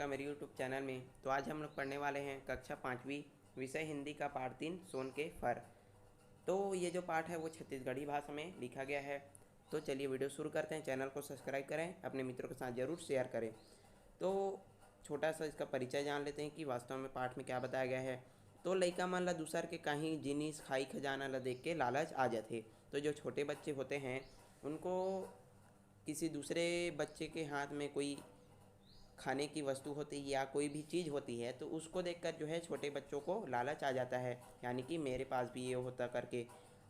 आपका मेरे YouTube channel में। तो आज हम लोग पढ़ने वाले हैं कक्षा 5वीं विषय हिंदी का पाठ 3 सोन के फर। तो ये जो पाठ है वो छत्तीसगढ़ी भाषा में लिखा गया है। तो चलिए वीडियो शुरू करते हैं। चैनल को सब्सक्राइब करें, अपने मित्रों के साथ ज़रूर शेयर करें। तो छोटा सा इसका परिचय जान लेते हैं कि वास्तव में पाठ में क्या बताया गया है। तो लइका मन ला दूसर के कहीं जिनिस खाई खजाना ला देख के लालच आ जाते। तो जो छोटे बच्चे होते हैं उनको किसी दूसरे बच्चे के हाथ में कोई खाने की वस्तु होती है या कोई भी चीज़ होती है तो उसको देखकर जो है छोटे बच्चों को लालच आ जाता है, यानी कि मेरे पास भी ये होता करके।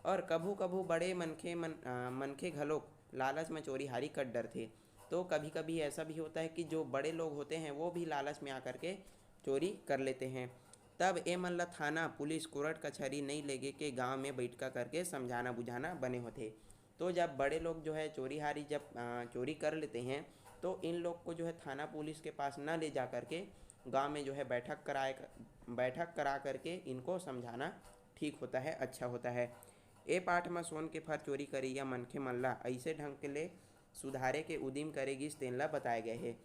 और कभू कभू बड़े मनखे घलोक लालच में चोरी हारी कर डर थे। तो कभी कभी ऐसा भी होता है कि जो बड़े लोग होते हैं वो भी लालच में आकर के चोरी कर लेते हैं। तब ए मन ला थाना पुलिस कोर्ट कचहरी नहीं लेगे के गांव में बैठका करके समझाना बुझाना बने होते। तो जब बड़े लोग जो है चोरी हारी जब चोरी कर लेते हैं तो इन लोग को जो है थाना पुलिस के पास न ले जा कर के गाँव में जो है बैठक करा करके इनको समझाना ठीक होता है, अच्छा होता है। ए पाठ में सोन के फर चोरी करी या मनखे मन ला ऐसे ढंग के ले सुधारे के उदिम करेगी तेन ला बताए गए है।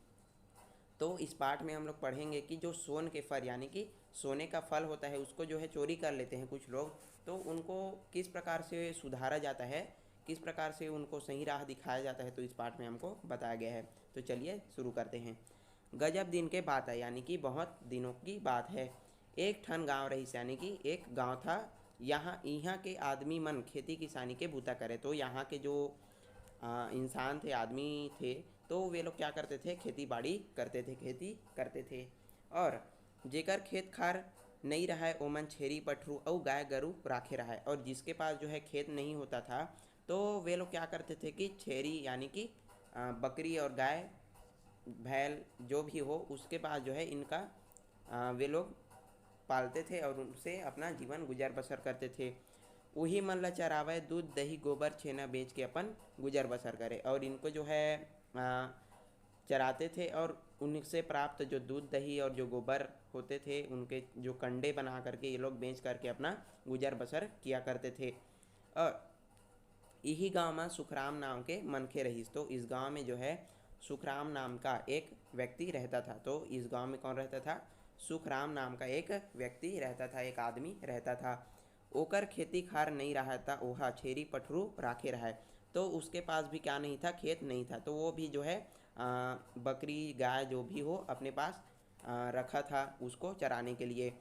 तो इस पाठ में हम लोग पढ़ेंगे कि जो सोन के फल यानी कि सोने का फल होता है उसको जो है चोरी कर लेते हैं कुछ लोग, तो उनको किस प्रकार से सुधारा जाता है, किस प्रकार से उनको सही राह दिखाया जाता है, तो इस पाठ में हमको बताया गया है। तो चलिए शुरू करते हैं। गजब दिन के बात है, यानी कि बहुत दिनों की बात है। एक ठन गांव रहीस, यानी कि एक गांव था। यहाँ के आदमी मन खेती किसानी के बूता करे। तो यहाँ के जो इंसान थे, आदमी थे, तो वे लोग क्या करते थे, खेती बाड़ी करते थे, खेती करते थे। और जेकर खेत खार नहीं रहा है ओमन छेरी पटरू और गाय गरू राखे रहा है। और जिसके पास जो है खेत नहीं होता था तो वे लोग क्या करते थे कि छेरी यानी कि बकरी और गाय बैल जो भी हो उसके पास जो है इनका वे लोग पालते थे और उनसे अपना जीवन गुजर बसर करते थे। वही मन ला चरावे, दूध दही गोबर छेना बेच के अपन गुजर बसर करे। और इनको जो है चराते थे और उनसे प्राप्त जो दूध दही और जो गोबर होते थे उनके जो कंडे बना करके ये लोग बेच करके अपना गुजर बसर किया करते थे। और यही गांव में सुखराम नाम के मनखे रहीस। तो इस गांव में जो है सुखराम नाम का एक व्यक्ति रहता था। तो इस गांव में कौन रहता था, सुखराम नाम का एक व्यक्ति रहता था, एक आदमी रहता था। ओकर खेती खार नहीं रहा था, ओहा छेरी पटरू राखे रहा है। तो उसके पास भी क्या नहीं था, खेत नहीं था। तो वो भी जो है बकरी गाय जो भी हो अपने पास रखा था उसको चराने के लिए।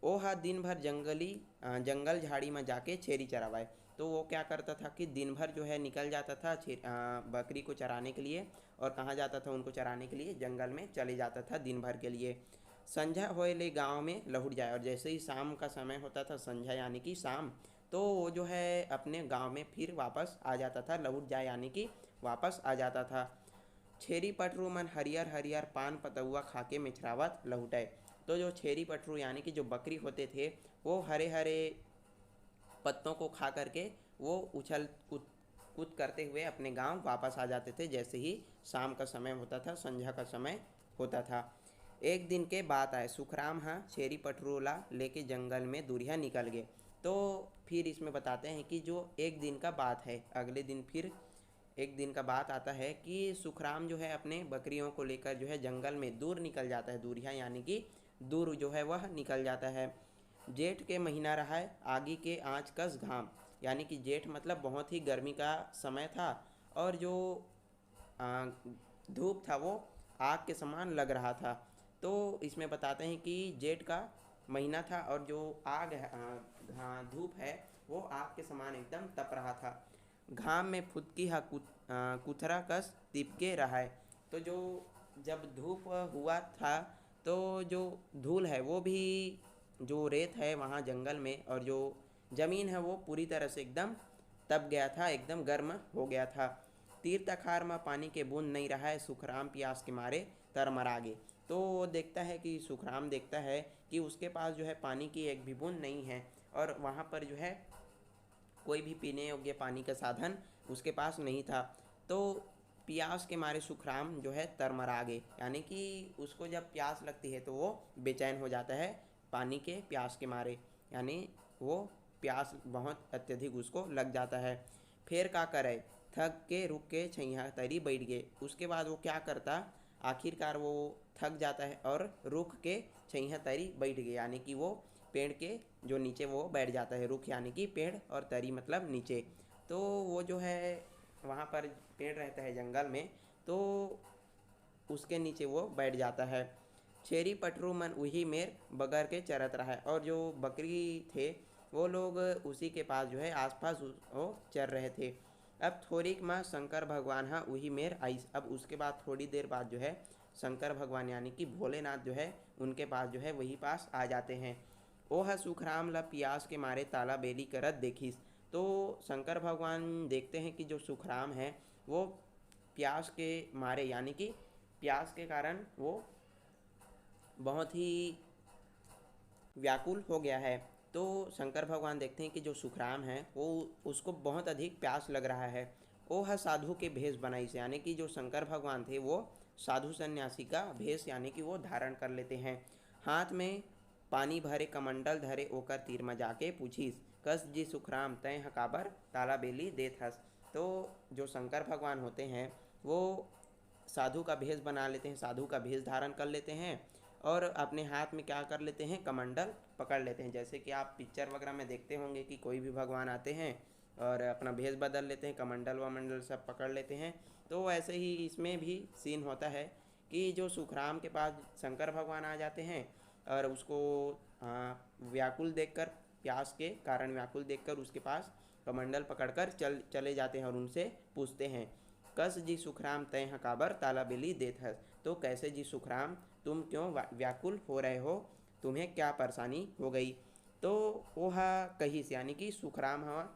वो हा दिन भर जंगल झाड़ी में जाके छेरी चरावाए। तो वो क्या करता था कि दिन भर जो है निकल जाता था बकरी को चराने के लिए। और कहाँ जाता था उनको चराने के लिए, जंगल में चले जाता था दिन भर के लिए। संझा होए ले गाँव में लहुट जाए। और जैसे ही शाम का समय होता था, संझा यानी कि शाम, तो वो जो है अपने गांव में फिर वापस आ जाता था। लहुट जाए यानी कि वापस आ जाता था। छेरी पटरू मन हरियर हरियर पान पतौआ खाके मिछरावत लहुटाए। तो जो छेरी पटरू यानी कि जो बकरी होते थे वो हरे हरे पत्तों को खा करके वो उछल कूद कूद करते हुए अपने गांव वापस आ जाते थे जैसे ही शाम का समय होता था, संध्या का समय होता था। एक दिन के बात आए, सुखराम हाँ छेरी पटरूला लेके जंगल में दूरिया निकल गए। तो फिर इसमें बताते हैं कि जो एक दिन का बात है, अगले दिन फिर एक दिन का बात आता है कि सुखराम जो है अपने बकरियों को लेकर जो है जंगल में दूर निकल जाता है। दूरिया यानी कि दूर जो है वह निकल जाता है। जेठ के महीना रहा है, आगी के आँच कस घाम, यानी कि जेठ मतलब बहुत ही गर्मी का समय था। और जो धूप था वो आग के समान लग रहा था। तो इसमें बताते हैं कि जेठ का महीना था और जो आग है धूप है वो आग के समान एकदम तप रहा था। घाम में फुदकी हा कुथरा कस तिपके रहा है। तो जो जब धूप हुआ था तो जो धूल है वो भी, जो रेत है वहाँ जंगल में और जो ज़मीन है वो पूरी तरह से एकदम तप गया था, एकदम गर्म हो गया था। तीर तखार में पानी के बूंद नहीं रहा है, सुखराम प्यास के मारे तरमरा गे। तो वो देखता है कि सुखराम देखता है कि उसके पास जो है पानी की एक भी बूंद नहीं है और वहाँ पर जो है कोई भी पीने योग्य पानी का साधन उसके पास नहीं था। तो प्यास के मारे सुखराम जो है तरमरा गए, यानी कि उसको जब प्यास लगती है तो वो बेचैन हो जाता है पानी के प्यास के मारे, यानी वो प्यास बहुत अत्यधिक उसको लग जाता है। फिर क्या करे, थक के रुक के छैया तरी बैठ गए। उसके बाद वो क्या करता, आखिरकार वो थक जाता है और रुख के छैया तरी बैठ गए, यानी कि वो पेड़ के जो नीचे वो बैठ जाता है। रुख यानी कि पेड़ और तरी मतलब नीचे। तो वो जो है वहाँ पर पेड़ रहता है जंगल में, तो उसके नीचे वो बैठ जाता है। छेरी पटरू मन वही मेर बगर के चरत रहा है, और जो बकरी थे वो लोग उसी के पास जो है आसपास वो चर रहे थे। अब थोड़ीक माँ शंकर भगवान हाँ वही मेर आइस। अब उसके बाद थोड़ी देर बाद जो है शंकर भगवान यानी कि भोलेनाथ जो है उनके पास जो है वही पास आ जाते हैं। ओह सुखराम ला पियास के मारे ताला बेली करत देखिस। तो शंकर भगवान देखते हैं कि जो सुखराम है वो प्यास के मारे यानी कि प्यास के कारण वो बहुत ही व्याकुल हो गया है। तो शंकर भगवान देखते हैं कि जो सुखराम है वो उसको बहुत अधिक प्यास लग रहा है। वो है साधु के भेष बनाई से, यानी कि जो शंकर भगवान थे वो साधु सन्यासी का भेष यानी कि वो धारण कर लेते हैं। हाथ में पानी भरे कमंडल धरे ओकर तीर में जाके पूछीस, कस जी सुखराम तय हकाबर ताला बेली देत हस। तो जो शंकर भगवान होते हैं वो साधु का भेष बना लेते हैं, साधु का भेष धारण कर लेते हैं और अपने हाथ में क्या कर लेते हैं, कमंडल पकड़ लेते हैं। जैसे कि आप पिक्चर वगैरह में देखते होंगे कि कोई भी भगवान आते हैं और अपना भेष बदल लेते हैं, कमंडल वमंडल सब पकड़ लेते हैं। तो ऐसे ही इसमें भी सीन होता है कि जो सुखराम के पास शंकर भगवान आ जाते हैं और उसको व्याकुल देखकर, प्यास के कारण व्याकुल देखकर उसके पास कमंडल पकड़कर चले जाते हैं और उनसे पूछते हैं, कस जी सुखराम तय हकाबर ताला बेली देत हस। तो कैसे जी सुखराम, तुम क्यों व्याकुल हो रहे हो, तुम्हें क्या परेशानी हो गई। तो वह कहिस यानी कि सुखराम हवा,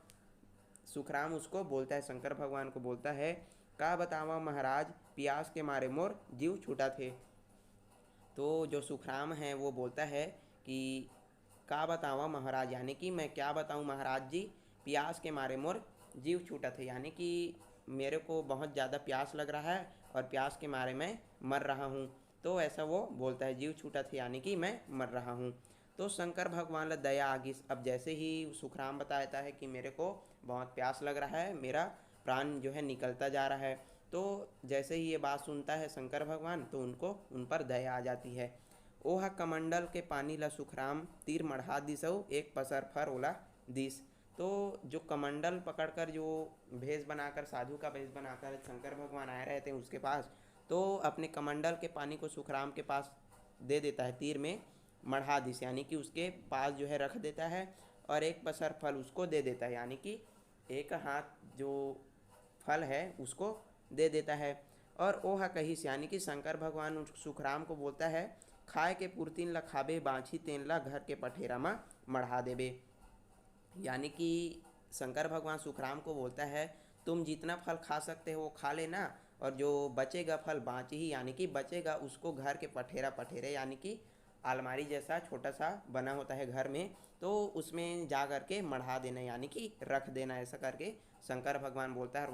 सुखराम उसको बोलता है, शंकर भगवान को बोलता है, का बतावा महाराज प्यास के मारे मोर जीव छूटा थे। तो जो सुखराम है वो बोलता है कि का बतावा महाराज, यानी कि मैं क्या बताऊँ महाराज जी, प्यास के मारे मोर जीव छूटा थे, यानी कि मेरे को बहुत ज़्यादा प्यास लग रहा है और प्यास के मारे मैं मर रहा हूँ। तो ऐसा वो बोलता है, जीव छूटा थे यानी कि मैं मर रहा हूँ। तो शंकर भगवान ला दया आगिस। अब जैसे ही सुखराम बताता है कि मेरे को बहुत प्यास लग रहा है, मेरा प्राण जो है निकलता जा रहा है, तो जैसे ही ये बात सुनता है शंकर भगवान तो उनको उन पर दया आ जाती है। ओहा कमंडल के पानी ला सुखराम तीर मढ़ा दिसौ एक पसर फर ओला दिस। तो जो कमंडल पकड़कर जो भेष बनाकर, साधु का भेष बनाकर शंकर भगवान आए रहे थे उसके पास, तो अपने कमंडल के पानी को सुखराम के पास दे देता है, तीर में मढ़ा दिस यानी कि उसके पास जो है रख देता है और एक पसर फल उसको दे देता है, यानी कि एक हाथ जो फल है उसको दे देता है। और ओहा कहिस यानी कि शंकर भगवान सुखराम को बोलता है, खाए के पुरतीन ला खाबे बाछी तेन ला घर के पठेरा में मढ़ा देबे। यानी कि शंकर भगवान सुखराम को बोलता है, तुम जितना फल खा सकते हो वो खा लेना, और जो बचेगा फल बाँची ही यानी कि बचेगा उसको घर के पठेरा, पठेरे यानी कि अलमारी जैसा छोटा सा बना होता है घर में, तो उसमें जा कर के मढ़ा देना यानी कि रख देना, ऐसा करके शंकर भगवान बोलता है और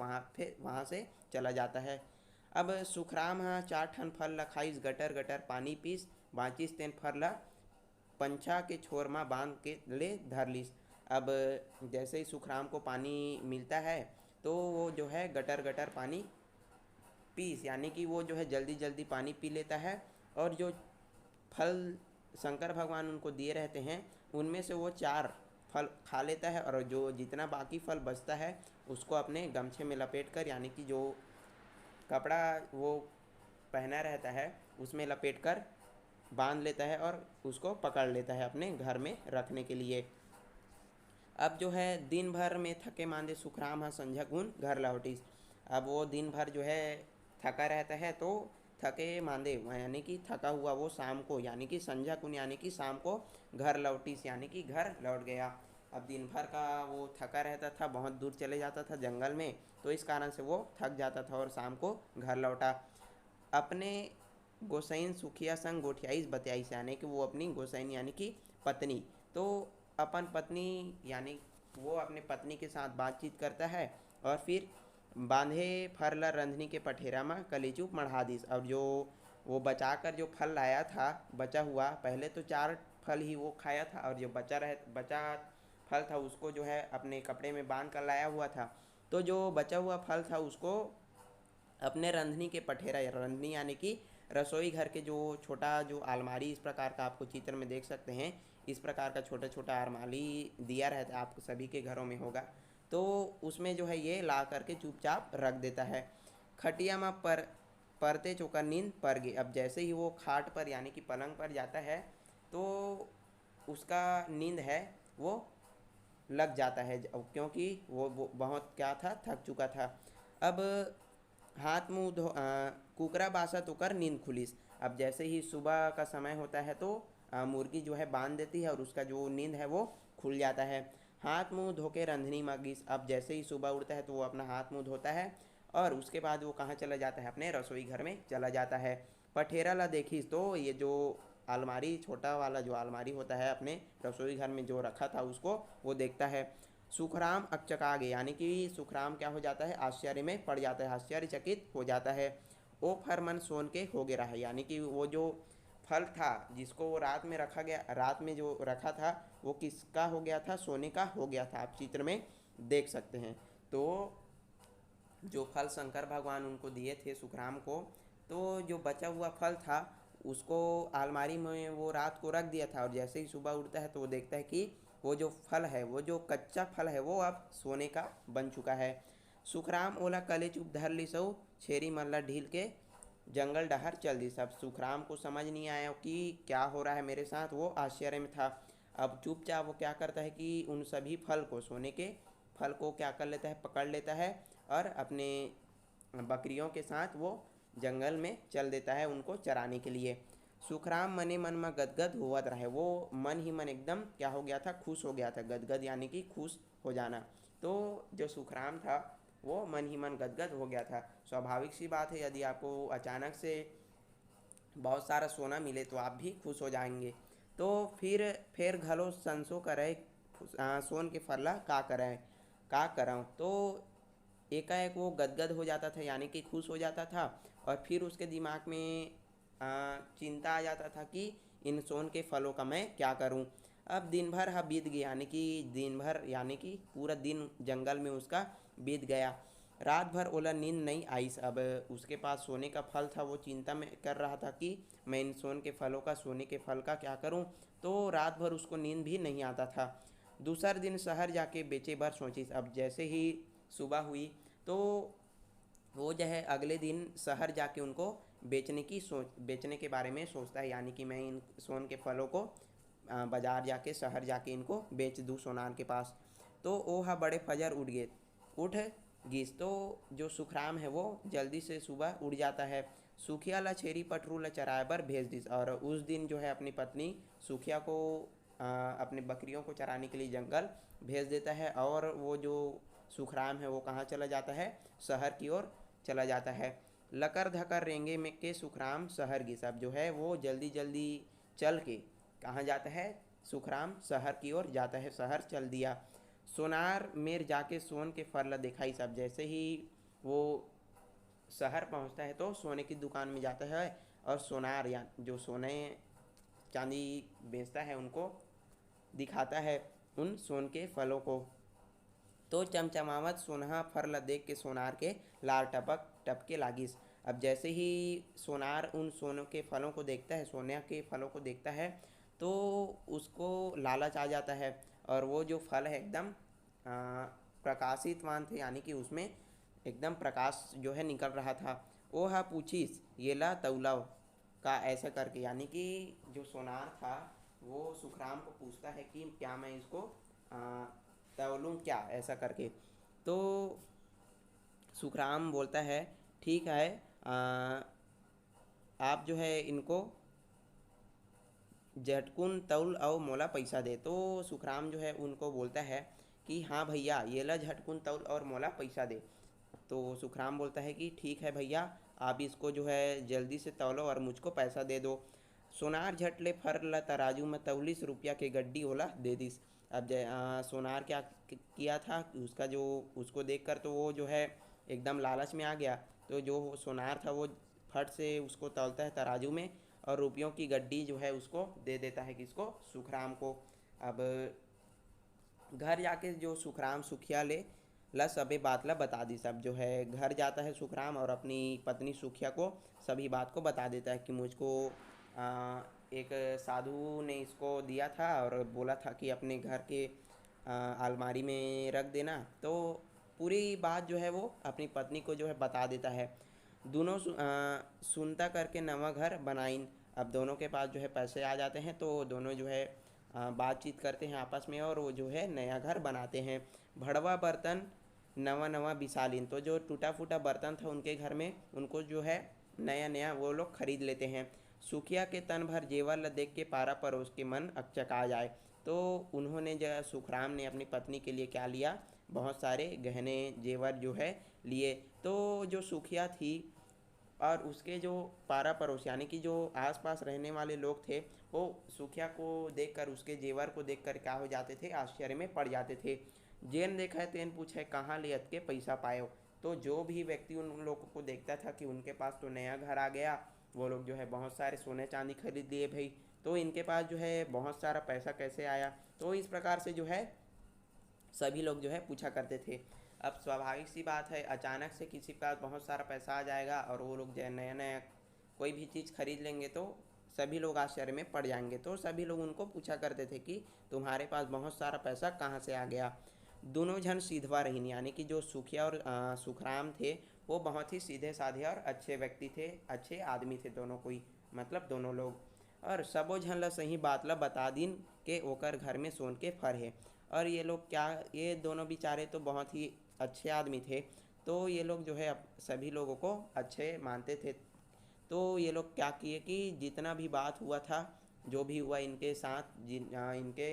वहाँ से चला जाता है। अब सुखराम हाँ 4 ठन फल ला खाइस, गटर गटर पानी पीस, बाँचिस तेन फल ला पंछा के छोर में बांध के ले धर लीस। अब जैसे ही सुखराम को पानी मिलता है तो वो जो है गटर गटर पानी पीस, यानी कि वो जो है जल्दी जल्दी पानी पी लेता है और जो फल शंकर भगवान उनको दिए रहते हैं उनमें से वो 4 फल खा लेता है और जो जितना बाकी फल बचता है उसको अपने गमछे में लपेट कर, यानी कि जो कपड़ा वो पहना रहता है उसमें लपेट कर बांध लेता है और उसको पकड़ लेता है अपने घर में रखने के लिए। अब जो है दिन भर में थके मांदे सुखराम हाँ संझा गुन घर लौटिस। अब वो दिन भर जो है थका रहता है, तो थके मांदे यानी कि थका हुआ वो शाम को यानी कि संझा कुन यानी कि शाम को घर लौटिस यानी कि घर लौट गया। अब दिन भर का वो थका रहता था, बहुत दूर चले जाता था जंगल में, तो इस कारण से वो थक जाता था और शाम को घर लौटा। अपने गोसाइन सुखिया संग गोठियाईस बतियाईस, यानी कि वो अपनी गोसाइन यानी कि पत्नी, तो अपन पत्नी यानी वो अपने पत्नी के साथ बातचीत करता है और फिर बांधे फरला रंधनी के पठेरा में कलेचुप मढ़ा दिस। अब जो वो बचा कर जो फल लाया था बचा हुआ, पहले तो 4 फल ही वो खाया था और जो बचा फल था उसको जो है अपने कपड़े में बांध कर लाया हुआ था। तो जो बचा हुआ फल था उसको अपने रंधनी के पठेरा, रंधनी यानी कि रसोई घर के जो छोटा जो अलमारी इस प्रकार का आपको चित्र में देख सकते हैं, इस प्रकार का छोटा छोटा अलमारी दिया रहता है, आपको सभी के घरों में होगा। तो उसमें जो है ये ला करके चुपचाप रख देता है। खटिया में परते चोकर नींद पर गई। अब जैसे ही वो खाट पर यानी कि पलंग पर जाता है तो उसका नींद है वो लग जाता है, क्योंकि वो बहुत क्या था, थक चुका था। अब हाथ मुंह कुकरा बासा तो कर नींद खुलीस। अब जैसे ही सुबह का समय होता है तो मुर्गी जो है बांध देती है और उसका जो नींद है वो खुल जाता है। हाथ मुंह धो के रंधनी मांगिस। अब जैसे ही सुबह उठता है तो वो अपना हाथ मुंह धोता है और उसके बाद वो कहाँ चला जाता है, अपने रसोई घर में चला जाता है। पठेरा ला देखिस, तो ये जो अलमारी छोटा वाला जो अलमारी होता है अपने रसोई घर में जो रखा था उसको वो देखता है। सुखराम अकचका गए, यानी कि सुखराम क्या हो जाता है, आश्चर्य में पड़ जाता है, आश्चर्यचकित हो जाता है। ओ फर मन सोन के हो गया रहा, यानी कि वो जो फल था जिसको वो रात में रखा गया, रात में जो रखा था वो किसका हो गया था, सोने का हो गया था। आप चित्र में देख सकते हैं। तो जो फल शंकर भगवान उनको दिए थे सुखराम को, तो जो बचा हुआ फल था उसको अलमारी में वो रात को रख दिया था और जैसे ही सुबह उठता है तो वो देखता है कि वो जो फल है, वो जो कच्चा फल है वो अब सोने का बन चुका है। सुखराम ओला कले चुप धर ली सऊ, छेरी मल्ला ढील के जंगल डहर चल दी। सब सुखराम को समझ नहीं आया कि क्या हो रहा है मेरे साथ, वो आश्चर्य में था। अब चुपचाप वो क्या करता है कि उन सभी फल को, सोने के फल को क्या कर लेता है, पकड़ लेता है और अपने बकरियों के साथ वो जंगल में चल देता है उनको चराने के लिए। सुखराम मने मन में गदगद होवत रहे, वो मन ही मन एकदम क्या हो गया था, खुश हो गया था। गदगद यानी कि खुश हो जाना। तो जो सुखराम था वो मन ही मन गदगद हो गया था। स्वाभाविक सी बात है, यदि आपको अचानक से बहुत सारा सोना मिले तो आप भी खुश हो जाएंगे। तो फिर घलो संसो करे सोन के फरला का कराऊँ। तो एकाएक वो गदगद हो जाता था, यानी कि खुश हो जाता था और फिर उसके दिमाग में चिंता आ जाता था कि इन सोन के फलों का मैं क्या करूं। अब दिन भर बीत गया, यानी कि दिन भर यानी कि पूरा दिन जंगल में उसका बीत गया। रात भर ओला नींद नहीं आई। अब उसके पास सोने का फल था, वो चिंता में कर रहा था कि मैं इन सोन के फलों का, सोने के फल का क्या करूं। तो रात भर उसको नींद भी नहीं आता था। दूसर दिन शहर जाके बेचे भर सोची। अब जैसे ही सुबह हुई तो वो जो है अगले दिन शहर जाके उनको बेचने के बारे में सोचता है, यानी कि मैं इन सोन के फलों को बाजार जाके, शहर जाके इनको बेच दूँ सोनार के पास। तो ओहा बड़े फजर उठ गिस। तो जो सुखराम है वो जल्दी से सुबह उड़ जाता है। सुखिया ला छेरी पटरू ला चराए बर भेज दिस, और उस दिन जो है अपनी पत्नी सुखिया को अपने बकरियों को चराने के लिए जंगल भेज देता है और वो जो सुखराम है वो कहाँ चला जाता है, शहर की ओर चला जाता है। लकर धकर रेंगे में के सुखराम शहर की। सब जो है वो जल्दी जल्दी चल के कहाँ जाता है, सुखराम शहर की ओर जाता है, शहर चल दिया। सोनार मेर जाके सोन के फरला दिखाई। सब जैसे ही वो शहर पहुंचता है तो सोने की दुकान में जाता है और सोनार या जो सोने चांदी बेचता है उनको दिखाता है उन सोन के फलों को। तो चमचमावत सोनहा फरला देख के सोनार के लार टपके लागिस। अब जैसे ही सोनार उन सोनों के फलों को देखता है, सोने के फलों को देखता है तो उसको लालच आ जाता है और वो जो फल है एकदम प्रकाशितवान थे, यानी कि उसमें एकदम प्रकाश जो है निकल रहा था। वो हा पूछिस ये ला तौलाव का, ऐसा करके, यानी कि जो सोनार था वो सुखराम को पूछता है कि क्या मैं इसको तौलूं क्या, ऐसा करके। तो सुखराम बोलता है ठीक है, आप जो है इनको झटकुन तौल और मोला पैसा दे। तो सुखराम जो है उनको बोलता है कि हाँ भैया ये ला झटकुन तौल और मोला पैसा दे। तो सुखराम बोलता है कि ठीक है भैया, आप इसको जो है जल्दी से तौलो और मुझको पैसा दे दो। सोनार झटले फर ला तराजू में 43 रुपया के गड्डी ओला दे दिस। अब सोनार क्या किया था, उसका जो उसको देखकर तो वो जो है एकदम लालच में आ गया। तो जो सोनार था वो फट से उसको तौलता है तराजू में और रुपयों की गड्डी जो है उसको दे देता है, किसको, सुखराम को। अब घर जाके जो सुखराम सुखिया ले ला सबे बात ला बता दी। सब जो है घर जाता है सुखराम और अपनी पत्नी सुखिया को सभी बात को बता देता है कि मुझको एक साधु ने इसको दिया था और बोला था कि अपने घर के अलमारी में रख देना। तो पूरी बात जो है वो अपनी पत्नी को जो है बता देता है। दोनों सुनता करके नवा घर बनाइन। अब दोनों के पास जो है पैसे आ जाते हैं तो दोनों जो है बातचीत करते हैं आपस में और वो जो है नया घर बनाते हैं। भड़वा बर्तन नवा नवा बिसालिन, तो जो टूटा फूटा बर्तन था उनके घर में उनको जो है नया नया वो लोग खरीद लेते हैं। सुखिया के तन भर जेवर ल देख के पारा पड़ोस के मन अकचका जाए। तो उन्होंने जो सुखराम ने अपनी पत्नी के लिए क्या लिया, बहुत सारे गहने जेवर जो है लिए। तो जो सुखिया थी और उसके जो पारा पड़ोस यानी कि जो आसपास रहने वाले लोग थे वो सुखिया को देखकर उसके जेवर को देखकर क्या हो जाते थे, आश्चर्य में पड़ जाते थे। जेन देखा है तेन पूछे कहाँ ले के पैसा पाए। तो जो भी व्यक्ति उन लोगों को देखता था कि उनके पास तो नया घर आ गया, वो लोग जो है बहुत सारे सोने चांदी खरीद लिए भाई, तो इनके पास जो है बहुत सारा पैसा कैसे आया। तो इस प्रकार से जो है सभी लोग जो है पूछा करते थे। अब स्वाभाविक सी बात है, अचानक से किसी के पास बहुत सारा पैसा आ जाएगा और वो लोग जो है नया नया कोई भी चीज़ खरीद लेंगे तो सभी लोग आश्चर्य में पड़ जाएंगे। तो सभी लोग उनको पूछा करते थे कि तुम्हारे पास बहुत सारा पैसा कहाँ से आ गया। दोनों जन सीधवा रहीन यानी कि जो सुखिया और सुखराम थे वो बहुत ही सीधे साधे और अच्छे व्यक्ति थे, अच्छे आदमी थे दोनों, कोई मतलब दोनों लोग। और सबो झन ला सही बात ला बता दिन के ओकर घर में सोन के फर है। और ये लोग क्या, ये दोनों बेचारे तो बहुत ही अच्छे आदमी थे, तो ये लोग जो है सभी लोगों को अच्छे मानते थे। तो ये लोग क्या किए कि जितना भी बात हुआ था, जो भी हुआ इनके साथ इनके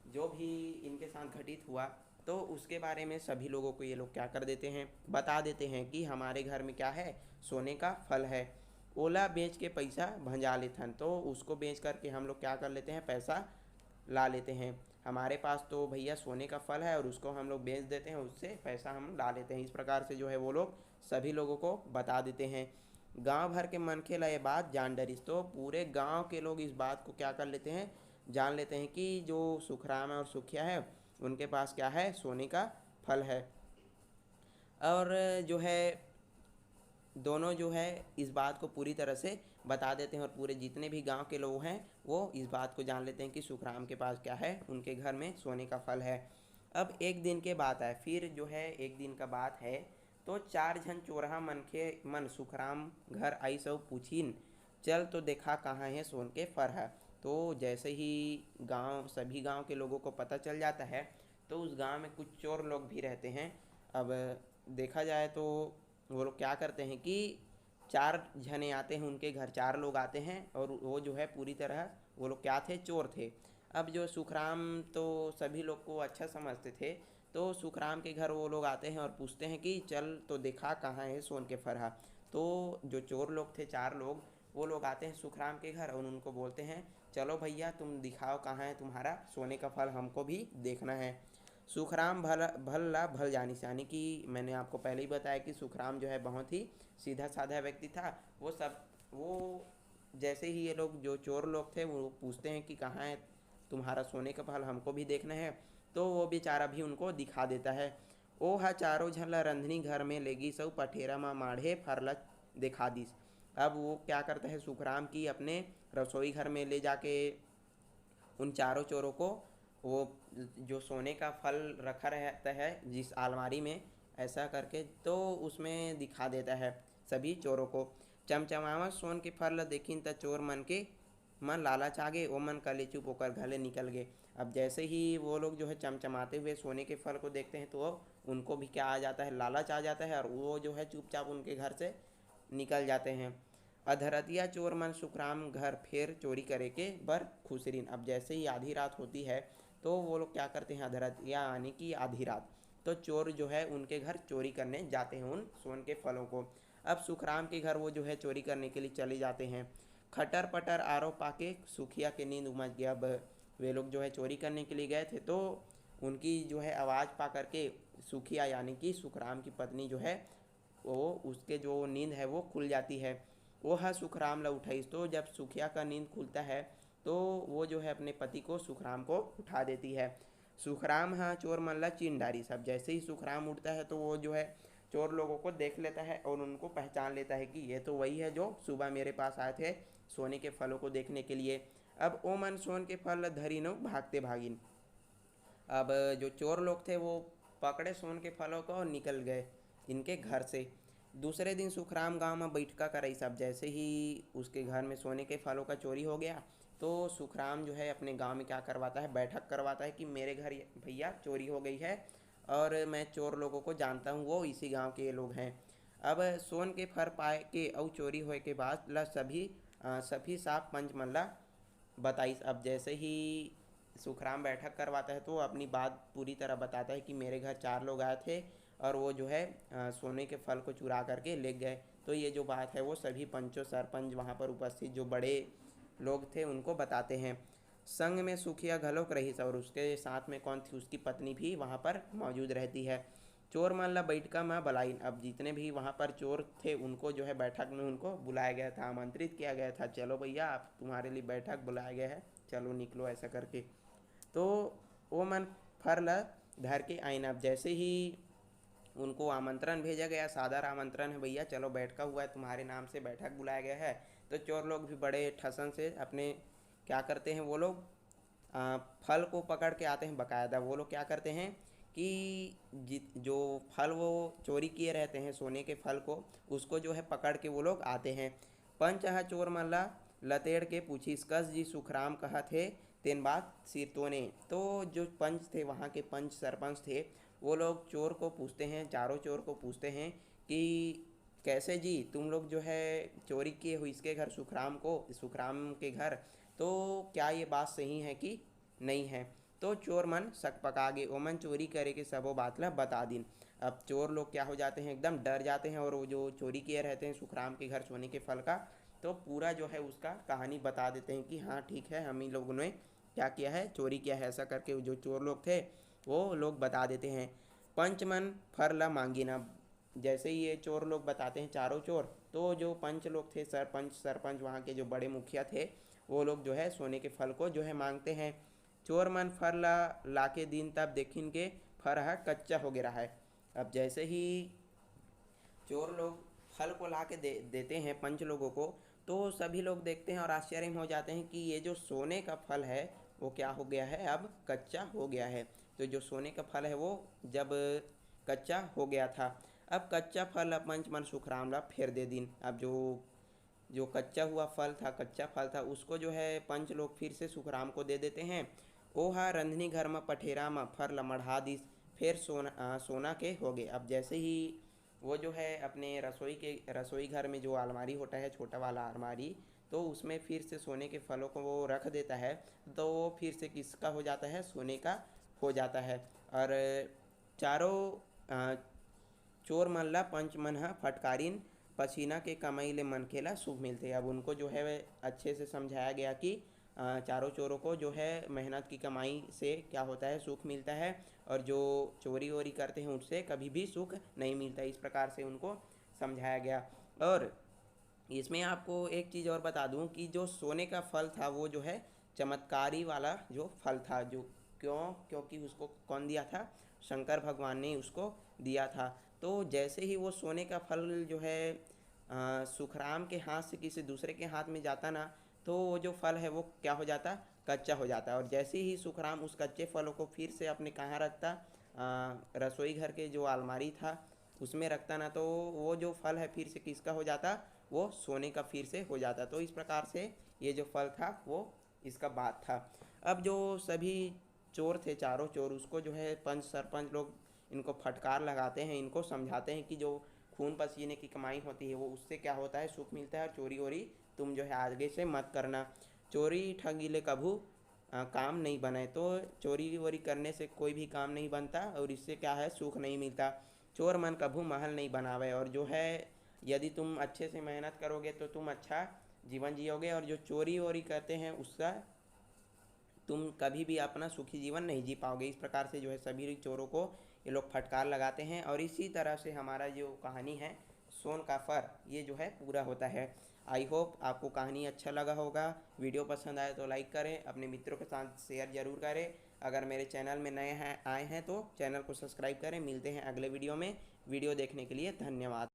जो भी इनके साथ घटित हुआ, तो उसके बारे में सभी लोगों को ये लोग क्या कर देते हैं, बता देते हैं कि हमारे घर में क्या है, सोने का फल है। ओला बेच के पैसा भंजा लेथन, तो उसको बेच करके हम लोग क्या कर लेते हैं, पैसा ला लेते हैं। हमारे पास तो भैया सोने का फल है और उसको हम लोग बेच देते हैं, उससे पैसा हम ला लेते हैं। इस प्रकार से जो है वो लोग सभी लोगों को बता देते हैं। गांव भर के मनखे ला ये बात जान डरिस, तो पूरे गांव के लोग इस बात को क्या कर लेते हैं, जान लेते हैं कि जो सुखराम है और सुखिया है उनके पास क्या है, सोने का फल है। और जो है दोनों जो है इस बात को पूरी तरह से बता देते हैं और पूरे जितने भी गांव के लोग हैं वो इस बात को जान लेते हैं कि सुखराम के पास क्या है, उनके घर में सोने का फल है। अब एक दिन के बात है, फिर जो है एक दिन का बात है, तो चार झन चोरहा मन के मन सुखराम घर आई सब पूछीन, चल तो देखा कहाँ है सोन के फर है। तो जैसे ही गांव सभी गांव के लोगों को पता चल जाता है, तो उस गांव में कुछ चोर लोग भी रहते हैं। अब देखा जाए तो वो लोग क्या करते हैं कि चार जने आते हैं उनके घर, चार लोग आते हैं और वो जो है पूरी तरह वो लोग क्या थे, चोर थे। अब जो सुखराम तो सभी लोग को अच्छा समझते थे, तो सुखराम के घर वो लोग आते हैं और पूछते हैं कि चल तो देखा कहाँ है सोन के फरहा। तो जो चोर लोग थे चार लोग, वो लोग आते हैं सुखराम के घर और उनको बोलते हैं चलो भैया तुम दिखाओ कहाँ है तुम्हारा सोने का फल, हमको भी देखना है। सुखराम भला भल जानिस, यानी कि मैंने आपको पहले ही बताया कि सुखराम जो है बहुत ही सीधा साधा व्यक्ति था। वो जैसे ही ये लोग जो चोर लोग थे वो पूछते हैं कि कहाँ है तुम्हारा सोने का फल, हमको भी देखना है, तो वो बेचारा भी उनको दिखा देता है। ओ हा चारों झन ला रंधनी घर में लेगी सब पठेरा मा माढ़े फरला दिखा दिस। अब वो क्या करता है सुखराम की अपने रसोई घर में ले जाके उन चारों चोरों को वो जो सोने का फल रखा रहता है जिस अलमारी में, ऐसा करके तो उसमें दिखा देता है सभी चोरों को। चमचमावत सोन के फल देखिन त चोर मन के मन लालच आगे, ओ मन कले चुप होकर घले निकल गए। अब जैसे ही वो लोग जो है चमचमाते हुए सोने के फल को देखते हैं तो उनको भी क्या आ जाता है, लालच आ जाता है और वो जो है चुपचाप उनके घर से निकल जाते हैं। अधरतिया चोर मन सुखराम घर फिर चोरी करे के बर खुसरीन। अब जैसे ही आधी रात होती है तो वो लोग क्या करते हैं, अधरतिया यानी कि आधी रात, तो चोर जो है उनके घर चोरी करने जाते हैं उन सोन के फलों को। अब सुखराम के घर वो जो है चोरी करने के लिए चले जाते हैं। खटर पटर आरो पाके सुखिया के नींद उमज गया। अब वे लोग जो है चोरी करने के लिए गए थे तो उनकी जो है आवाज़ पा करके सुखिया यानी कि सुखराम की पत्नी जो है वो उसके जो नींद है वो खुल जाती है। वो है सुखराम ला उठाई, तो जब सुखिया का नींद खुलता है तो वो जो है अपने पति को सुखराम को उठा देती है। सुखराम हाँ चोर मन ला चीन डारी। सब जैसे ही सुखराम उठता है तो वो जो है चोर लोगों को देख लेता है और उनको पहचान लेता है कि ये तो वही है जो सुबह मेरे पास आए थे सोने के फलों को देखने के लिए। अब ओ मन सोन के फल धरी नो भागते भागिन। अब जो चोर लोग थे वो पकड़े सोन के फलों को और निकल गए इनके घर से। दूसरे दिन सुखराम गांव में बैठका करई। सब जैसे ही उसके घर में सोने के फलों का चोरी हो गया तो सुखराम जो है अपने गांव में क्या करवाता है, बैठक करवाता है कि मेरे घर भैया चोरी हो गई है और मैं चोर लोगों को जानता हूँ, वो इसी गांव के ये लोग हैं। अब सोन के फर पाए के और चोरी होए के बाद ला सभी साफ पंच मन ला बताइस। अब जैसे ही सुखराम बैठक करवाता है तो अपनी बात पूरी तरह बताता है कि मेरे घर 4 लोग आए थे और वो जो है सोने के फल को चुरा करके ले गए। तो ये जो बात है वो सभी पंचों सरपंच वहाँ पर उपस्थित जो बड़े लोग थे उनको बताते हैं। संग में सुखिया घलोक रही और उसके साथ में कौन थी, उसकी पत्नी भी वहाँ पर मौजूद रहती है। चोर मन ला बैठका में बुलाई। अब जितने भी वहाँ पर चोर थे उनको जो है बैठक में उनको बुलाया गया था, आमंत्रित किया गया था। चलो भैया आप तुम्हारे लिए बैठक बुलाया गया है, चलो निकलो ऐसा करके। तो वो मन फर ला धर के आइन। अब जैसे ही उनको आमंत्रण भेजा गया, सादर आमंत्रण है भैया चलो बैठका हुआ है तुम्हारे नाम से, बैठक बुलाया गया है। तो चोर लोग भी बड़े ठसन से अपने क्या करते हैं वो लोग फल को पकड़ के आते हैं। बकायदा वो लोग क्या करते हैं कि जो फल वो चोरी किए रहते हैं सोने के फल को, उसको जो है पकड़ के वो लोग आते हैं। पंच हा चोर मल्ला लतेड़ के पूछीस कस जी सुखराम कहा थे तेन बात सिर तोने। तो जो पंच थे वहाँ के पंच सरपंच थे वो लोग चोर को पूछते हैं, चारों चोर को पूछते हैं कि कैसे जी तुम लोग जो है चोरी किए हो इसके घर सुखराम के घर, तो क्या ये बात सही है कि नहीं है। तो चोर मन शक पकागे ओमन चोरी करे के सबो बात ला बता दिन। अब चोर लोग क्या हो जाते हैं, एकदम डर जाते हैं और वो जो चोरी किए रहते हैं सुखराम के घर सोने के फल का, तो पूरा जो है उसका कहानी बता देते हैं कि हाँ ठीक है हम ही लोगों ने क्या किया है, चोरी किया है। ऐसा करके जो चोर लोग थे वो लोग बता देते हैं। पंचमन फर ला मांगी ना। जैसे ही ये चोर लोग बताते हैं चारों चोर, तो जो पंच लोग थे सरपंच वहाँ के जो बड़े मुखिया थे वो लोग जो है सोने के फल को जो है मांगते हैं। चोर मन फर ला लाके दिन तब देखिन के फर है कच्चा हो गया है। अब जैसे ही चोर लोग फल को ला के देते हैं पंच लोगों को, तो सभी लोग देखते हैं और आश्चर्य में हो जाते हैं कि ये जो सोने का फल है वो क्या हो गया है, अब कच्चा हो गया है। तो जो सोने का फल है वो जब कच्चा हो गया था, अब कच्चा फल अब पंच मन सुखराम ला फेर दे दिन। अब जो जो कच्चा हुआ फल था, कच्चा फल था, उसको जो है पंच लोग फिर से सुखराम को दे देते हैं। ओहा रंधनी घर में पठेरा में फर ला मढ़ा दिस, फिर सोना के हो गए। अब जैसे ही वो जो है अपने रसोई घर में जो अलमारी होता है छोटा वाला अलमारी, तो उसमें फिर से सोने के फलों को वो रख देता है। तो वो फिर से किसका हो जाता है, सोने का हो जाता है। और चारों चोर मन ला पंच मन हा फटकारिन पसीना के कमाई ले मनखे ला सुख मिलते। अब उनको जो है अच्छे से समझाया गया कि चारों चोरों को जो है मेहनत की कमाई से क्या होता है, सुख मिलता है, और जो चोरी वोरी करते हैं उनसे कभी भी सुख नहीं मिलता। इस प्रकार से उनको समझाया गया। और इसमें आपको एक चीज़ और बता दूं कि जो सोने का फल था वो जो है चमत्कारी वाला जो फल था, जो क्योंकि उसको कौन दिया था, शंकर भगवान ने उसको दिया था। तो जैसे ही वो सोने का फल जो है सुखराम के हाथ से किसी दूसरे के हाथ में जाता ना, तो वो जो फल है वो क्या हो जाता, कच्चा हो जाता। और जैसे ही सुखराम उस कच्चे फलों को फिर से अपने कहाँ रखता, रसोई घर के जो अलमारी था उसमें रखता ना, तो वो जो फल है फिर से किसका हो जाता, वो सोने का फिर से हो जाता। तो इस प्रकार से ये जो फल था वो इसका बात था। अब जो सभी चोर थे चारों चोर, उसको जो है पंच सरपंच लोग इनको फटकार लगाते हैं, इनको समझाते हैं कि जो खून पसीने की कमाई होती है वो उससे क्या होता है, सुख मिलता है, और चोरी वोरी तुम जो है आगे से मत करना। चोरी ठगी ले कभू काम नहीं बनाए। तो चोरी वोरी करने से कोई भी काम नहीं बनता और इससे क्या है, सुख नहीं मिलता। चोर मन कभू महल नहीं बनावे। और जो है यदि तुम अच्छे से मेहनत करोगे तो तुम अच्छा जीवन जियोगे, और जो चोरी वोरी करते हैं उसका तुम कभी भी अपना सुखी जीवन नहीं जी पाओगे। इस प्रकार से जो है सभी चोरों को ये लोग फटकार लगाते हैं। और इसी तरह से हमारा जो कहानी है सोन का फर, ये जो है पूरा होता है। आई होप आपको कहानी अच्छा लगा होगा। वीडियो पसंद आए तो लाइक करें, अपने मित्रों के साथ शेयर ज़रूर करें। अगर मेरे चैनल में नए हैं आए हैं तो चैनल को सब्सक्राइब करें। मिलते हैं अगले वीडियो में। वीडियो देखने के लिए धन्यवाद।